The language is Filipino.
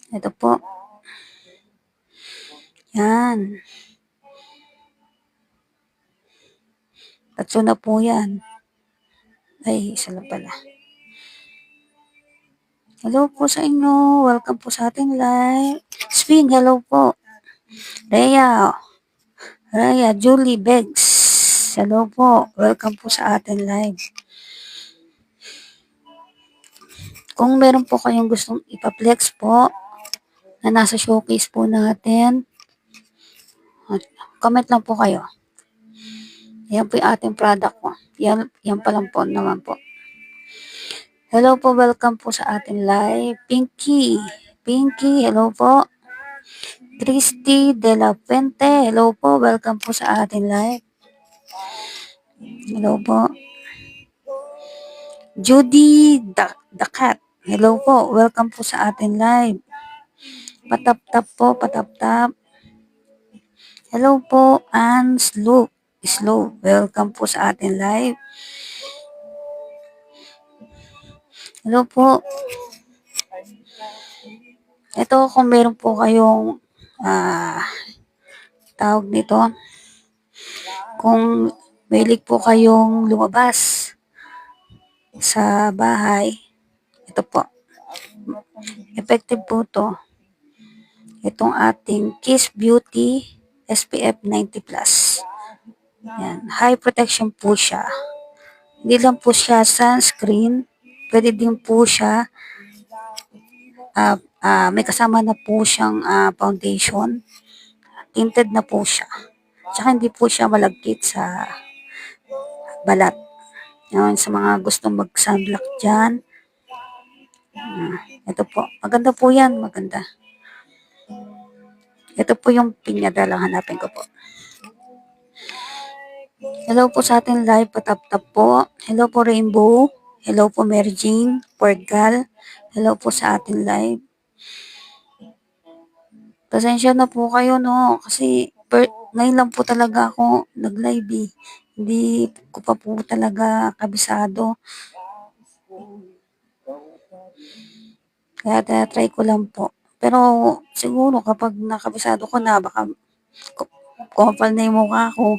Ito po. Yan. Tatlo na po yan. Ay, isa lang pala. Hello po sa inyo. Welcome po sa ating live. Swing, hello po. Rhea, Julie, Begs. Hello po. Welcome po sa ating live. Kung meron po kayong gustong ipaplex po na nasa showcase po natin, comment lang po kayo. Yan po yung ating product po. Yan pa lang po naman po. Hello po, welcome po sa ating live. Pinky, hello po. Christy De La Fuente, hello po, welcome po sa ating live. Hello po. Judy the Cat, hello po, welcome po sa ating live. Patap-tap po, patap-tap. Hello po, Ann Slow, welcome po sa ating live. Hello po. Ito, kung meron po kayong tawag nito, kung mahilig po kayong lumabas sa bahay, ito po. Effective po to. Itong ating Kiss Beauty SPF 90+. Yan. High protection po siya. Hindi lang po siya sunscreen. Pwede din po siya may kasama na po siyang foundation. Tinted na po siya. Tsaka hindi po siya malagkit sa balat. Yan, sa mga gustong mag-sunblock dyan. Ito po. Maganda po yan. Maganda. Ito po yung pinyada lang. Hanapin ko po. Hello po sa ating live. Patap-tap po. Hello po Rainbow. Hello po Mary Jane. Portugal. Hello po sa ating live. Pasensya na po kayo, no? Kasi ngayon lang po talaga ako nag-live eh. Hindi ko pa po talaga kabisado. Kaya try ko lang po. Pero siguro kapag nakabisado ko na, baka kumapal na yung mukha ko.